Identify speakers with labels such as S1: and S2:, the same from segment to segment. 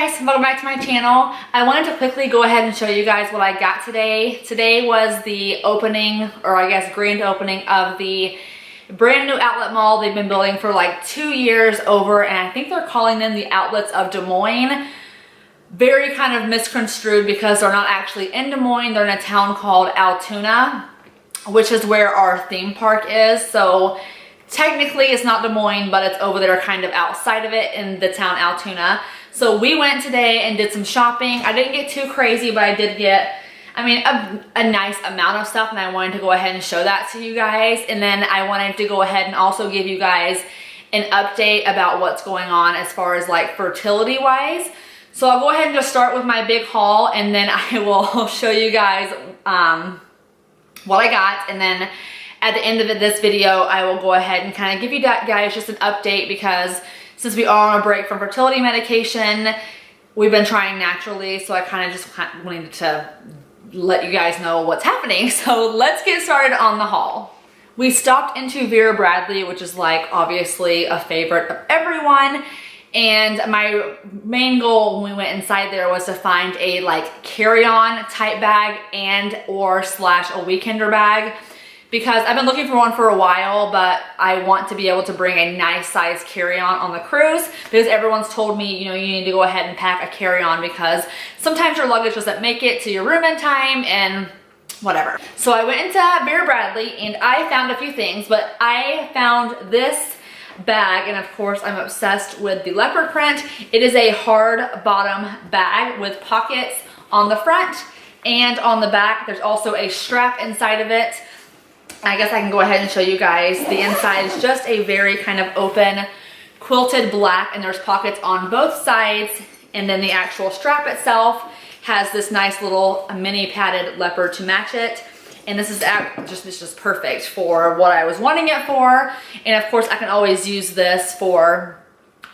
S1: guys, welcome back to my channel. I wanted to quickly go ahead and show you guys what I got today. Today was the opening, or I guess grand opening, of the brand new outlet mall they've been building for like 2 years over, and I think they're calling them the Outlets of Des Moines. Very kind of misconstrued because they're not actually in Des Moines. They're in a town called Altoona, which is where our theme park is. So technically it's not Des Moines, but it's over there kind of outside of it in the town Altoona. So we went today and did some shopping. I didn't get too crazy, but I did get, a nice amount of stuff, and I wanted to go ahead and show that to you guys. And then I wanted to go ahead and also give you guys an update about what's going on as far as like fertility wise. So I'll go ahead and just start with my big haul, and then I will show you guys what I got. And then at the end of this video, I will go ahead and kind of give you guys just an update, because since we are on a break from fertility medication, we've been trying naturally. So I kind of just wanted to let you guys know what's happening. So let's get started on the haul. We stopped into Vera Bradley, which is like obviously a favorite of everyone. And my main goal when we went inside there was to find a like carry-on type bag and or slash a weekender bag, because I've been looking for one for a while, but I want to be able to bring a nice size carry-on on the cruise, because everyone's told me, you know, you need to go ahead and pack a carry-on because sometimes your luggage doesn't make it to your room in time and whatever. So I went into Vera Bradley and I found a few things, but I found this bag, and of course I'm obsessed with the leopard print. It is a hard bottom bag with pockets on the front and on the back. There's also a strap inside of it. I guess I can go ahead and show you guys. The inside is just a very kind of open quilted black, and there's pockets on both sides, and then the actual strap itself has this nice little mini padded leopard to match it. And this is just perfect for what I was wanting it for. And of course I can always use this for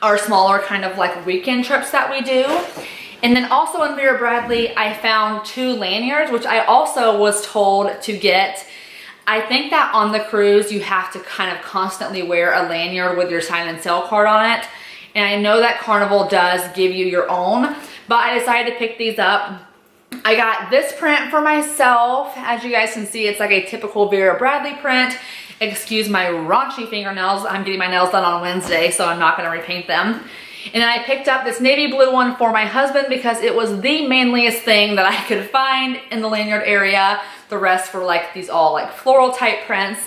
S1: our smaller kind of like weekend trips that we do. And then also in Vera Bradley, I found 2 lanyards, which I also was told to get. I think that on the cruise, you have to kind of constantly wear a lanyard with your sign and sail card on it. And I know that Carnival does give you your own, but I decided to pick these up. I got this print for myself. As you guys can see, it's like a typical Vera Bradley print. Excuse my raunchy fingernails. I'm getting my nails done on Wednesday, so I'm not gonna repaint them. And then I picked up this navy blue one for my husband because it was the manliest thing that I could find in the lanyard area. The rest were like these all like floral type prints.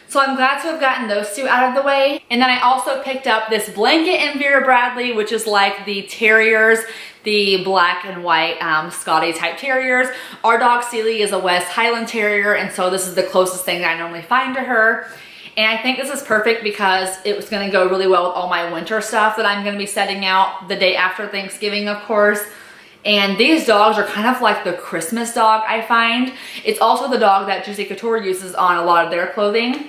S1: So I'm glad to have gotten those 2 out of the way. And then I also picked up this blanket in Vera Bradley, which is like the terriers, the black and white Scotty type terriers. Our dog Sealy is a West Highland Terrier, and so this is the closest thing that I normally find to her. And I think this is perfect because it was gonna go really well with all my winter stuff that I'm gonna be setting out the day after Thanksgiving, of course. And these dogs are kind of like the Christmas dog, I find. It's also the dog that Juicy Couture uses on a lot of their clothing.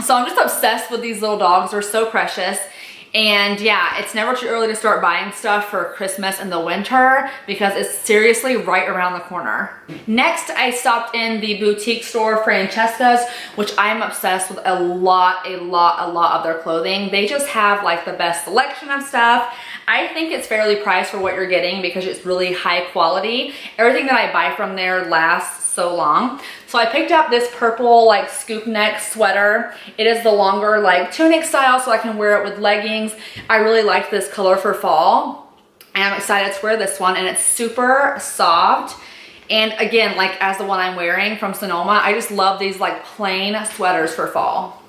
S1: So I'm just obsessed with these little dogs. They're so precious. And yeah, it's never too early to start buying stuff for Christmas in the winter, because it's seriously right around the corner. Next, I stopped in the boutique store Francesca's, which I'm obsessed with a lot of their clothing. They just have like the best selection of stuff. I think it's fairly priced for what you're getting because it's really high quality. Everything that I buy from there lasts so long. So I picked up this purple like scoop neck sweater. It is the longer like tunic style, so I can wear it with leggings. I really like this color for fall, and I'm excited to wear this one, and it's super soft. And again, like as the one I'm wearing from Sonoma, I just love these like plain sweaters for fall.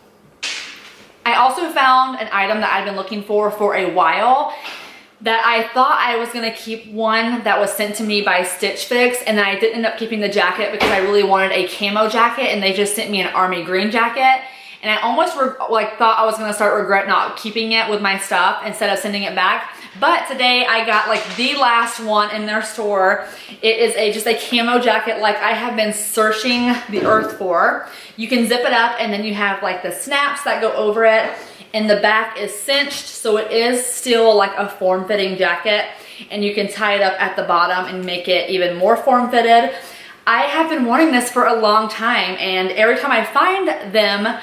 S1: I also found an item that I've been looking for a while, that I thought I was gonna keep one that was sent to me by Stitch Fix, and then I didn't end up keeping the jacket because I really wanted a camo jacket, and they just sent me an army green jacket. And I almost thought I was gonna start regret not keeping it with my stuff instead of sending it back. But today I got like the last one in their store. It is just a camo jacket like I have been searching the earth for. You can zip it up, and then you have like the snaps that go over it. And the back is cinched, so it is still like a form-fitting jacket, and you can tie it up at the bottom and make it even more form-fitted. I have been wanting this for a long time, and every time I find them,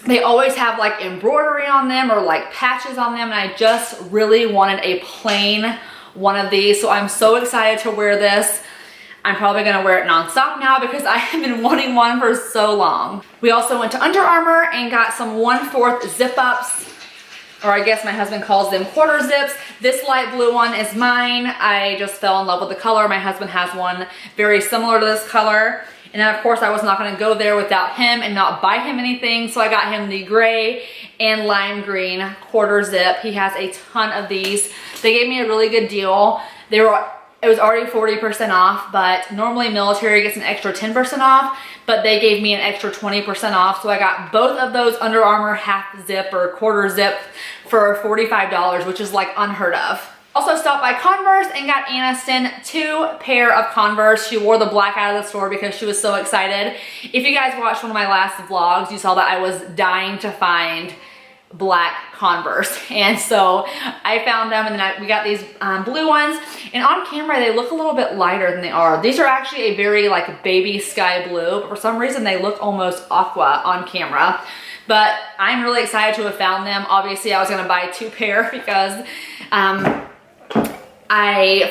S1: they always have like embroidery on them or like patches on them, and I just really wanted a plain one of these. So I'm so excited to wear this. I'm probably gonna wear it nonstop now because I have been wanting one for so long. We also went to Under Armour and got some 1/4 zip ups, or I guess my husband calls them quarter zips. This light blue one is mine. I just fell in love with the color. My husband has one very similar to this color. And then of course I was not gonna go there without him and not buy him anything. So I got him the gray and lime green quarter zip. He has a ton of these. They gave me a really good deal. It was already 40% off, but normally military gets an extra 10% off, but they gave me an extra 20% off. So I got both of those Under Armour half zip or quarter zip for $45, which is like unheard of. Also stopped by Converse and got Aniston 2 pair of Converse. She wore the black out of the store because she was so excited. If you guys watched one of my last vlogs, you saw that I was dying to find black Converse, and so I found them, and then we got these blue ones, and on camera they look a little bit lighter than they are. These are actually a very like baby sky blue, but for some reason they look almost aqua on camera. But I'm really excited to have found them. Obviously I was going to buy 2 pair because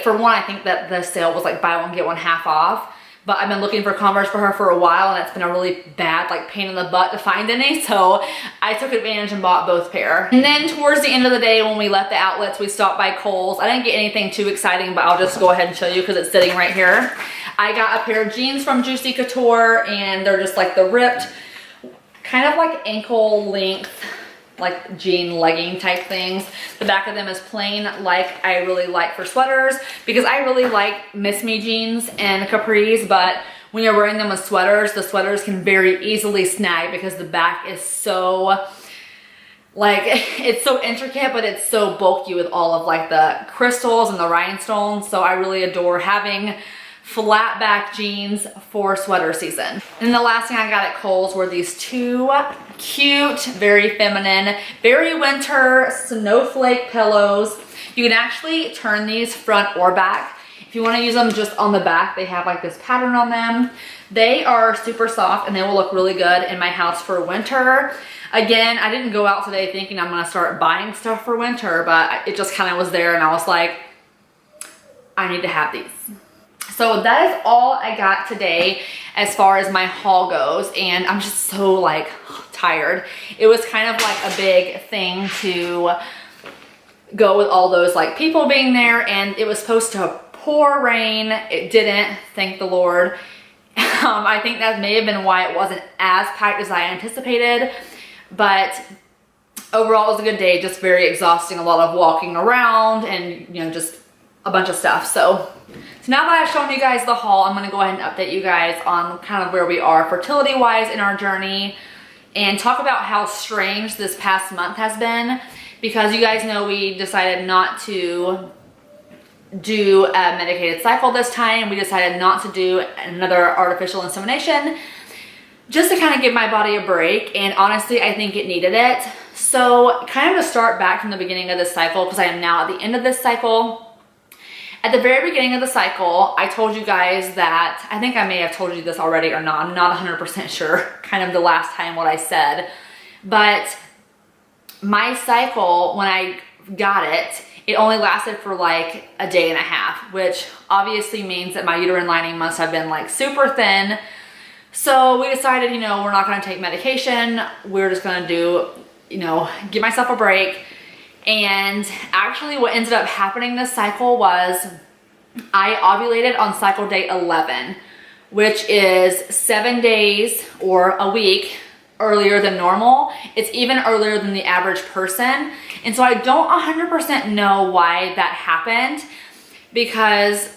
S1: for one, I think that the sale was like buy one get one half off. But I've been looking for Converse for her for a while, and it's been a really bad like pain in the butt to find any, so I took advantage and bought both pair. And then towards the end of the day when we left the outlets, we stopped by Kohl's. I didn't get anything too exciting, but I'll just go ahead and show you because it's sitting right here. I got a pair of jeans from Juicy Couture, and they're just like the ripped, kind of like ankle length, like jean legging type things. The back of them is plain, like I really like for sweaters, because I really like Miss Me jeans and capris, but when you're wearing them with sweaters, the sweaters can very easily snag because the back is so, like, it's so intricate, but it's so bulky with all of like the crystals and the rhinestones. So I really adore having flat back jeans for sweater season. And the last thing I got at Kohl's were these 2 cute, very feminine, very winter snowflake pillows. You can actually turn these front or back. If you want to use them just on the back, they have like this pattern on them. They are super soft and they will look really good in my house for winter. Again, I didn't go out today thinking I'm gonna start buying stuff for winter, but it just kind of was there and I was like, I need to have these. So that is all I got today as far as my haul goes, and I'm just so like tired. It was kind of like a big thing to go with all those like people being there, and it was supposed to pour rain. It didn't, thank the Lord. I think that may have been why it wasn't as packed as I anticipated, but overall it was a good day, just very exhausting, a lot of walking around and you know, just a bunch of stuff. So now that I've shown you guys the haul, I'm gonna go ahead and update you guys on kind of where we are fertility wise in our journey and talk about how strange this past month has been, because you guys know we decided not to do a medicated cycle this time. We decided not to do another artificial insemination just to kind of give my body a break, and honestly I think it needed it. So kind of to start back from the beginning of this cycle, because I am now at the end of this cycle. At the very beginning of the cycle, I told you guys that, I think I may have told you this already or not, I'm not 100% sure, kind of the last time what I said, but my cycle, when I got it, it only lasted for like a day and a half, which obviously means that my uterine lining must have been like super thin. So we decided, you know, we're not gonna take medication, we're just gonna do, you know, give myself a break. And actually what ended up happening this cycle was I ovulated on cycle day 11, which is 7 days or a week earlier than normal. It's even earlier than the average person. And so I don't 100% know why that happened, because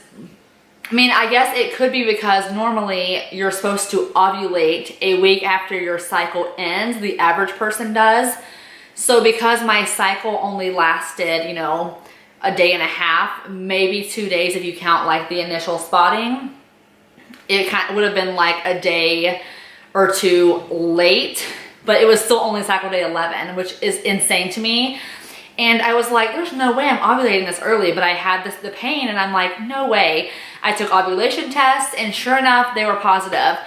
S1: I mean, I guess it could be because normally you're supposed to ovulate a week after your cycle ends, the average person does. So because my cycle only lasted, you know, a day and a half, maybe 2 days if you count like the initial spotting, it kind of would have been like a day or 2 late, but it was still only cycle day 11, which is insane to me. And I was like, there's no way I'm ovulating this early, but I had the pain, and I'm like, no way. I took ovulation tests, and sure enough, they were positive.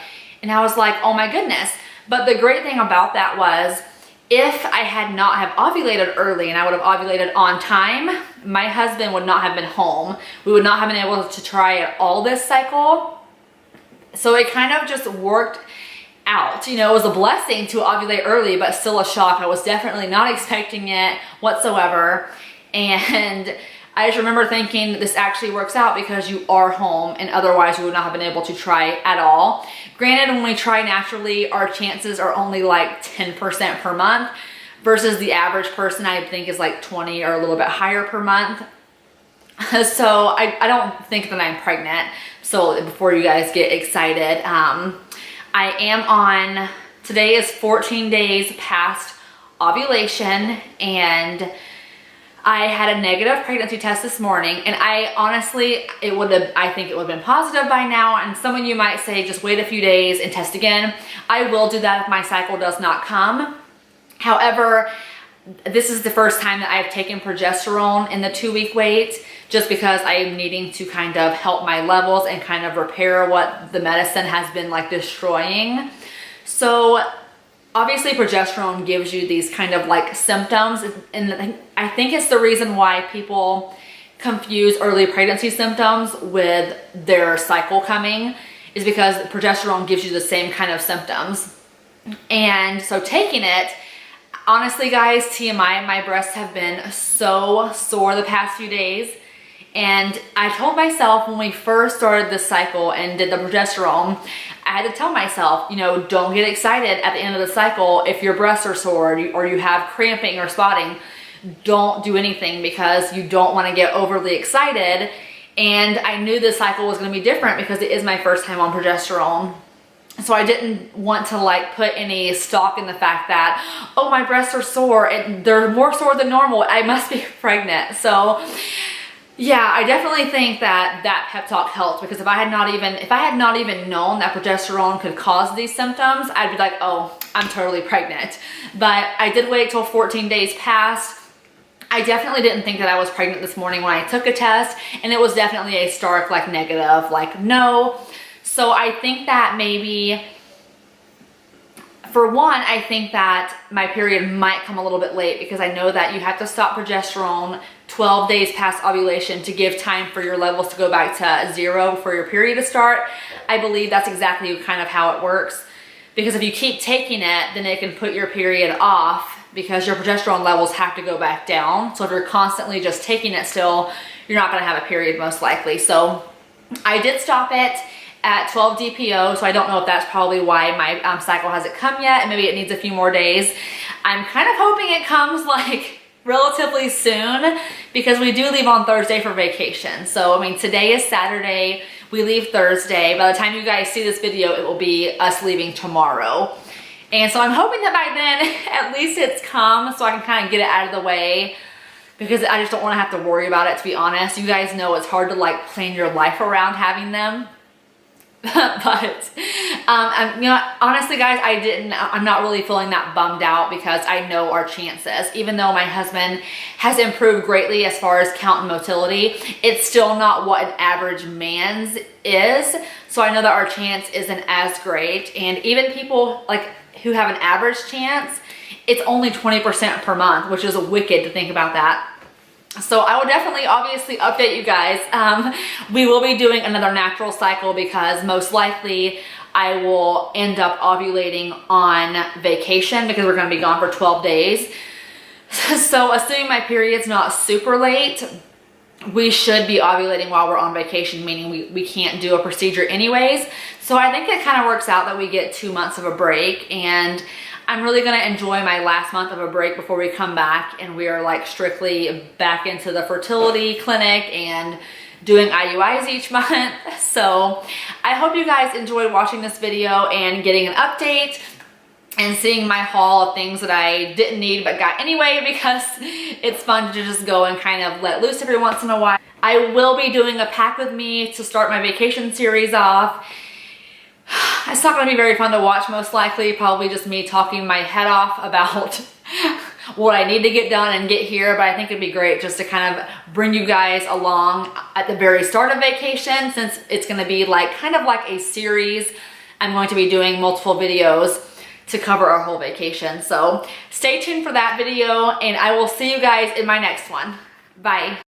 S1: And I was like, oh my goodness. But the great thing about that was, if I had not have ovulated early and I would have ovulated on time, my husband would not have been home. We would not have been able to try it all this cycle. So it kind of just worked out. You know, it was a blessing to ovulate early, but still a shock. I was definitely not expecting it whatsoever. And I just remember thinking this actually works out because you are home, and otherwise you would not have been able to try at all. Granted, when we try naturally, our chances are only like 10% per month versus the average person I think is like 20 or a little bit higher per month. So I don't think that I'm pregnant. So before you guys get excited, I am on, today is 14 days past ovulation, and I had a negative pregnancy test this morning, and I honestly, I think it would have been positive by now. And some of you might say, just wait a few days and test again. I will do that if my cycle does not come. However, this is the first time that I've taken progesterone in the 2-week wait, just because I am needing to kind of help my levels and kind of repair what the medicine has been like destroying. So obviously progesterone gives you these kind of like symptoms, and I think it's the reason why people confuse early pregnancy symptoms with their cycle coming, is because progesterone gives you the same kind of symptoms. And so taking it, honestly guys, TMI, my breasts have been so sore the past few days. And I told myself when we first started this cycle and did the progesterone, I had to tell myself, you know, don't get excited at the end of the cycle if your breasts are sore or you have cramping or spotting. Don't do anything because you don't want to get overly excited. And I knew this cycle was going to be different because it is my first time on progesterone. So I didn't want to like put any stock in the fact that, oh, my breasts are sore and they're more sore than normal, I must be pregnant. So yeah, I definitely think that that pep talk helped, because if I had not even known that progesterone could cause these symptoms, I'd be like, oh, I'm totally pregnant. But I did wait till 14 days passed. I definitely didn't think that I was pregnant this morning when I took a test, and it was definitely a stark like negative, like no. So I think that maybe, for one, I think that my period might come a little bit late, because I know that you have to stop progesterone 12 days past ovulation to give time for your levels to go back to 0 for your period to start. I believe that's exactly kind of how it works, because if you keep taking it, then it can put your period off, because your progesterone levels have to go back down. So if you're constantly just taking it still, you're not going to have a period most likely. So I did stop it at 12 DPO, so I don't know if that's probably why my cycle hasn't come yet, and maybe it needs a few more days. I'm kind of hoping it comes like relatively soon, because we do leave on Thursday for vacation. So I mean, today is Saturday, we leave Thursday. By the time you guys see this video, it will be us leaving tomorrow. And so I'm hoping that by then at least it's come, so I can kind of get it out of the way, because I just don't want to have to worry about it, to be honest. You guys know it's hard to like plan your life around having them. But you know, honestly guys, I'm not really feeling that bummed out, because I know our chances, even though my husband has improved greatly as far as count and motility, it's still not what an average man's is. So I know that our chance isn't as great, and even people like who have an average chance, it's only 20% per month, which is wicked to think about that. So I will definitely obviously update you guys. We will be doing another natural cycle, because most likely I will end up ovulating on vacation, because we're going to be gone for 12 days. So assuming my period's not super late, we should be ovulating while we're on vacation, meaning we can't do a procedure anyways. So I think it kind of works out that we get 2 months of a break, and I'm really gonna enjoy my last month of a break before we come back and we are like strictly back into the fertility clinic and doing IUIs each month. So I hope you guys enjoyed watching this video and getting an update and seeing my haul of things that I didn't need but got anyway, because it's fun to just go and kind of let loose every once in a while. I will be doing a pack with me to start my vacation series off. It's not going to be very fun to watch, most likely. Probably just me talking my head off about what I need to get done and get here, but I think it'd be great just to kind of bring you guys along at the very start of vacation, since it's going to be like kind of like a series. I'm going to be doing multiple videos to cover our whole vacation. So stay tuned for that video, and I will see you guys in my next one. Bye.